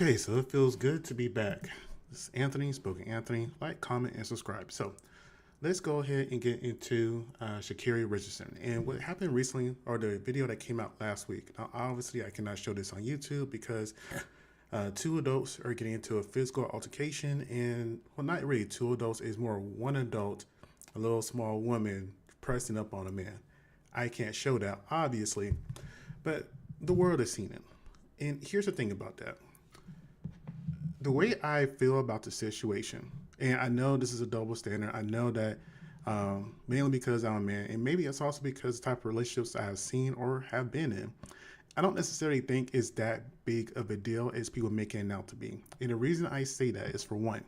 Okay, so it feels good to be back. This is Anthony, Spoken Anthony. Like, comment, and subscribe. So let's go ahead and get into Sha'Carri Richardson. And what happened recently, or the video that came out last week. Now, obviously, I cannot show this on YouTube because two adults are getting into a physical altercation. And, well, not really two adults. It's more one adult, a little small woman pressing up on a man. I can't show that, obviously, but the world has seen it. And here's the thing about that. The way I feel about the situation, and I know this is a double standard. I know that mainly because I'm a man, and maybe it's also because the type of relationships I have seen or have been in. I don't necessarily think it's that big of a deal as people make it out to be. And the reason I say that is, for one,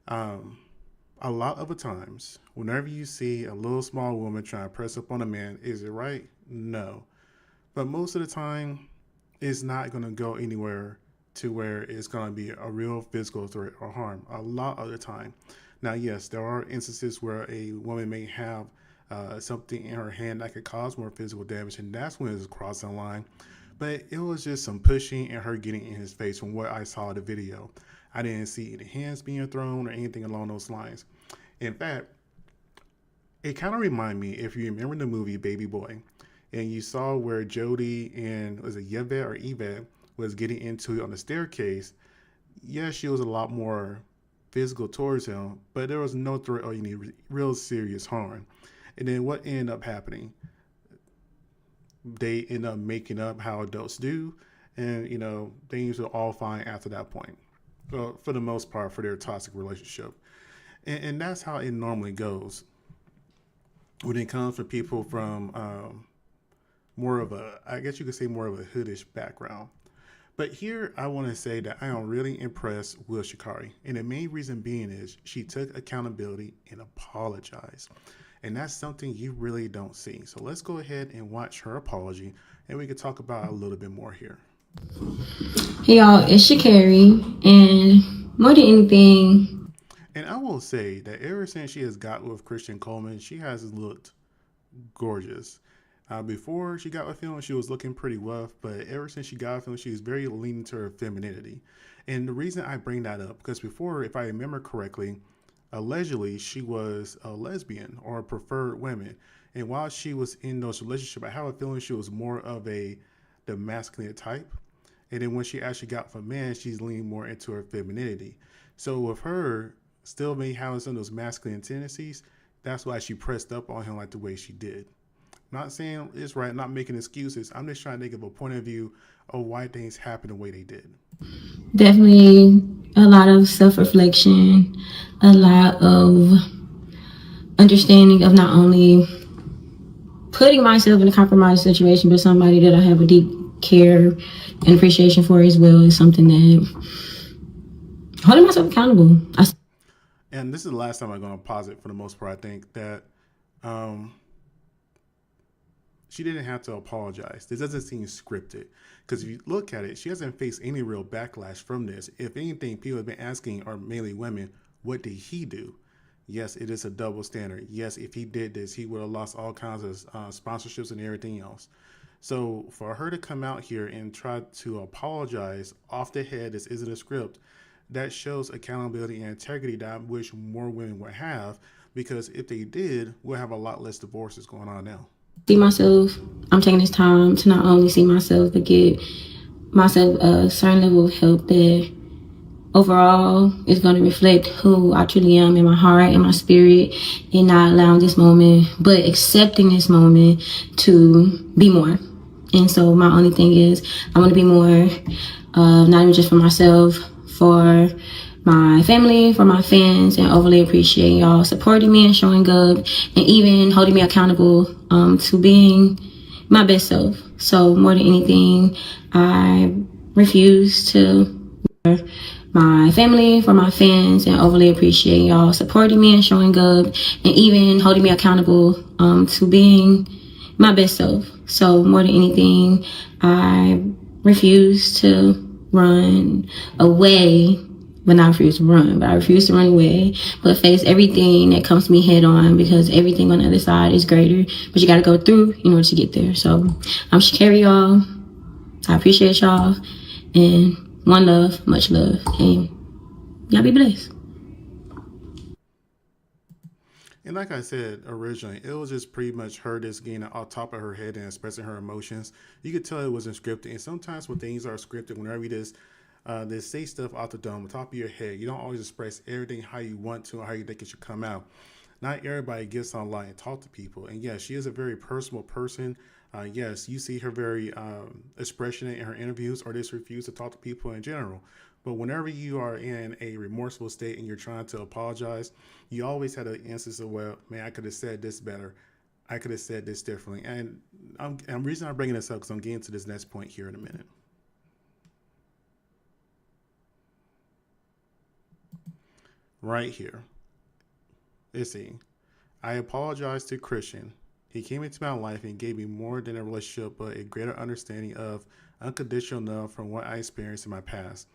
a lot of the times, whenever you see a little small woman trying to press up on a man, is it right? No. But most of the time, it's not going to go anywhere to where it's going to be a real physical threat or harm a lot of the time. Now, yes, there are instances where a woman may have something in her hand that could cause more physical damage, and that's when it's crossing the line. But it was just some pushing and her getting in his face from what I saw in the video. I didn't see any hands being thrown or anything along those lines. In fact, it kind of reminded me, if you remember the movie Baby Boy, and you saw where Jodie and, was it Yvette or Yvette, was getting into it on the staircase. Yes, she was a lot more physical towards him, but there was no threat or any real serious harm. And then what ended up happening? They end up making up how adults do, and things were all fine after that point. Well, for the most part, for their toxic relationship, and that's how it normally goes when it comes from people from more of a, I guess you could say, more of a hoodish background. But here I want to say that I am really impressed with Sha'Carri. And the main reason being is she took accountability and apologized. And that's something you really don't see. So let's go ahead and watch her apology, and we can talk about it a little bit more here. Hey y'all, it's Sha'Carri, and more than anything, and I will say that ever since she has got with Christian Coleman, she has looked gorgeous. Before she got with him, she was looking pretty rough, but ever since she got with him, she was very leaning to her femininity. And the reason I bring that up, because before, if I remember correctly, allegedly she was a lesbian or a preferred woman. And while she was in those relationships, I have a feeling she was more of the masculine type. And then when she actually got with a man, she's leaning more into her femininity. So with her still may having some of those masculine tendencies, that's why she pressed up on him like the way she did. Not saying it's right, not making excuses. I'm just trying to give a point of view of why things happen the way they did. definitely a lot of self-reflection, a lot of understanding of not only putting myself in a compromised situation, but somebody that I have a deep care and appreciation for as well is something that holding myself accountable. And this is the last time I'm going to pause it for the most part. I think that she didn't have to apologize. This doesn't seem scripted, because if you look at it, she hasn't faced any real backlash from this. If anything, people have been asking, or mainly women, what did he do? Yes, it is a double standard. Yes, if he did this, he would have lost all kinds of sponsorships and everything else. So for her to come out here and try to apologize off the head, this isn't a script, that shows accountability and integrity that I wish more women would have, because if they did, we'll have a lot less divorces going on now. See myself, I'm taking this time to not only see myself, but give myself a certain level of help that overall is going to reflect who I truly am in my heart and my spirit, and not allowing this moment, but accepting this moment to be more. And so my only thing is I want to be more, not even just for myself, for my family, for my fans, and overly appreciate y'all supporting me and showing up, and even holding me accountable to being my best self. So more than anything, I refuse to my family, for my fans, and overly appreciate y'all supporting me and showing up, and even holding me accountable to being my best self. So more than anything, I refuse to run away. But not refuse to run, but I refuse to run away, but face everything that comes to me head on, because everything on the other side is greater, but you got to go through in order to get there. So I'm Sha'Carri, y'all. I appreciate y'all, and One love, much love, and y'all be blessed. And like I said originally, it was just pretty much her just getting off top of her head and expressing her emotions. You could tell it wasn't scripted. And sometimes when things are scripted, whenever you just say stuff off the dome, top of your head, you don't always express everything how you want to or how you think it should come out. Not everybody gets online and talk to people. And yes, she is a very personal person. Yes, you see her very expressionate in her interviews or just refuse to talk to people in general. But whenever you are in a remorseful state and you're trying to apologize, you always had an instance of, well, man, I could have said this better. I could have said this differently. And the reason I'm bringing this up because I'm getting to this next point here in a minute. Right here. Let's see. I apologize to Christian. He came into my life and gave me more than a relationship, but a greater understanding of unconditional love from what I experienced in my past.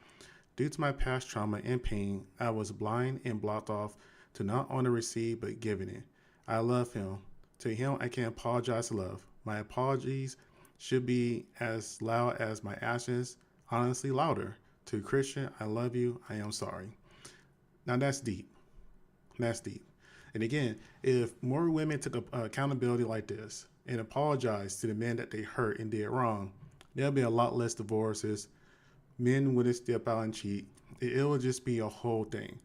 Due to my past trauma and pain, I was blind and blocked off to not only receive but giving it. I love him. To him, I can apologize to love. My apologies should be as loud as my actions, honestly louder. To Christian, I love you. I am sorry. Now that's deep. That's deep. And again, if more women took accountability like this and apologized to the men that they hurt and did wrong, there'll be a lot less divorces. Men wouldn't step out and cheat. It will just be a whole thing.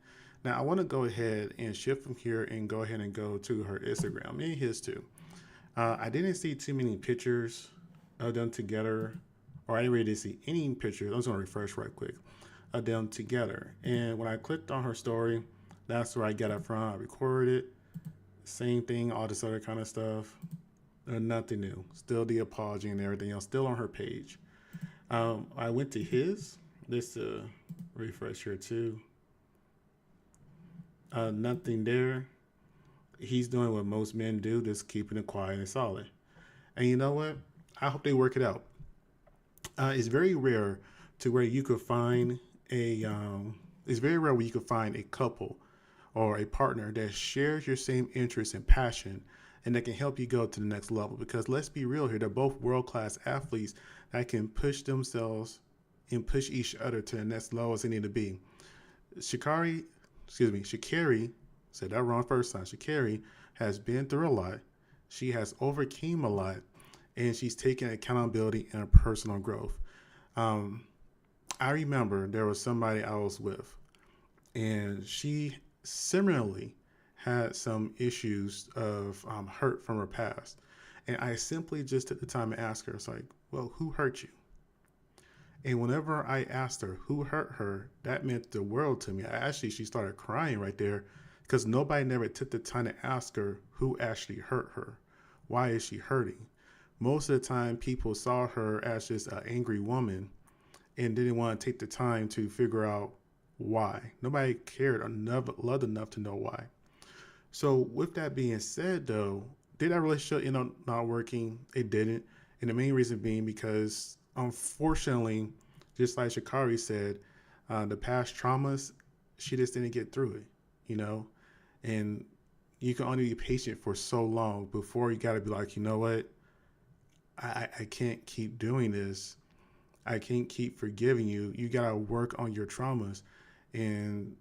Now, I want to go ahead and shift from here and go ahead and go to her Instagram and his too. I didn't see too many pictures of them together, or I didn't really see any pictures. I'm just going to refresh right quick of them together. And when I clicked on her story, that's where I got it from. I recorded it. Same thing, all this other kind of stuff. Nothing new. Still the apology and everything else. Still on her page. I went to his. Just to refresh here too. Nothing there. He's doing what most men do, just keeping it quiet and solid. And you know what? I hope they work it out. It's very rare to where you could find a. It's very rare where you could find a couple or a partner that shares your same interests and passion and that can help you go to the next level. Because let's be real here, they're both world-class athletes that can push themselves and push each other to the next level as they need to be. Sha'Carri, said that wrong first time. Sha'Carri has been through a lot. She has overcame a lot, and she's taken accountability and personal growth. I remember there was somebody I was with, and she similarly had some issues of hurt from her past. And I simply just took the time to ask her, it's like, well, who hurt you? And whenever I asked her who hurt her, that meant the world to me. She started crying right there because nobody never took the time to ask her who actually hurt her. Why is she hurting? Most of the time, people saw her as just an angry woman and didn't want to take the time to figure out why. Nobody cared or loved enough to know why. So with that being said, though, did that relationship end up not working? It didn't. And the main reason being because, unfortunately, just like Sha'Carri said, the past traumas, she just didn't get through it, you know? And you can only be patient for so long before you got to be like, you know what? I can't keep doing this. I can't keep forgiving you. You got to work on your traumas. And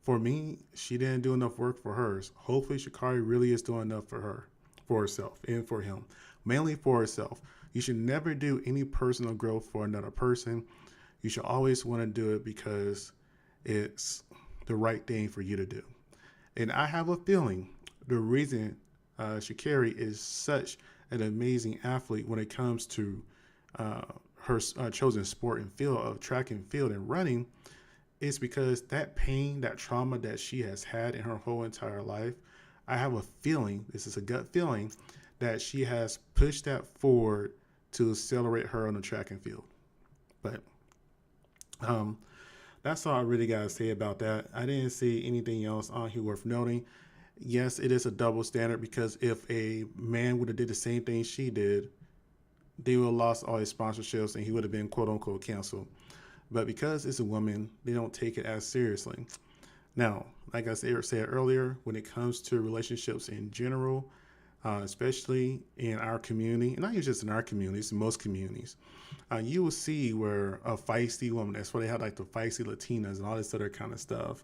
for me, she didn't do enough work for hers. Hopefully, Sha'Carri really is doing enough for her, for herself, and for him. Mainly for herself. You should never do any personal growth for another person. You should always want to do it because it's the right thing for you to do. And I have a feeling the reason Sha'Carri is such an amazing athlete when it comes to her chosen sport and field of track and field and running is because that pain, that trauma that she has had in her whole entire life, I have a feeling, this is a gut feeling, that she has pushed that forward to accelerate her on the track and field. But that's all I really got to say about that. I didn't see anything else on here worth noting. Yes, it is a double standard because if a man would have did the same thing she did, they would have lost all his sponsorships and he would have been quote unquote canceled. But because it's a woman, they don't take it as seriously. Now, like I said earlier, when it comes to relationships in general, especially in our community, and not even just in our communities, in most communities. You will see where a feisty woman, that's why they have like the feisty Latinas and all this other kind of stuff.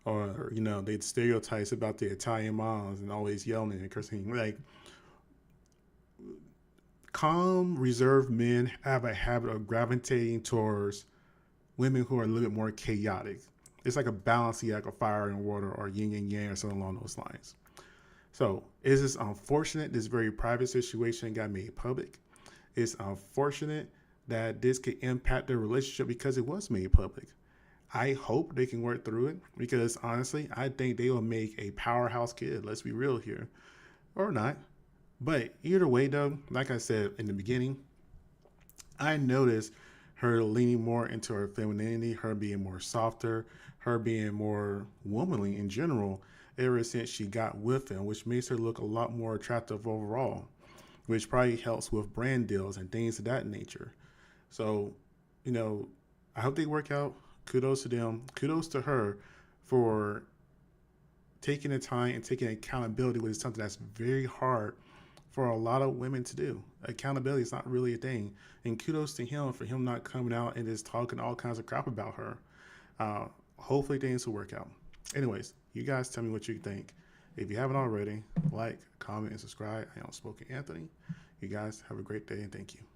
Or, they stereotypes about the Italian moms and always yelling and cursing. Like, calm, reserved men have a habit of gravitating towards women who are a little bit more chaotic. It's like a balancing act of fire and water or yin and yang or something along those lines. So it's just unfortunate this very private situation got made public. It's unfortunate that this could impact their relationship because it was made public. I hope they can work through it because honestly, I think they will make a powerhouse kid. Let's be real here. Or not. But either way, though, like I said in the beginning, I noticed her leaning more into her femininity, her being more softer, her being more womanly in general ever since she got with him, which makes her look a lot more attractive overall, which probably helps with brand deals and things of that nature. So, I hope they work out. Kudos to them. Kudos to her for taking the time and taking accountability, which is something that's very hard for a lot of women to do. Accountability is not really a thing. And kudos to him for him not coming out and just talking all kinds of crap about her. Hopefully things will work out. Anyways, you guys tell me what you think. If you haven't already, like, comment, and subscribe. I am Spoken Anthony. You guys have a great day and thank you.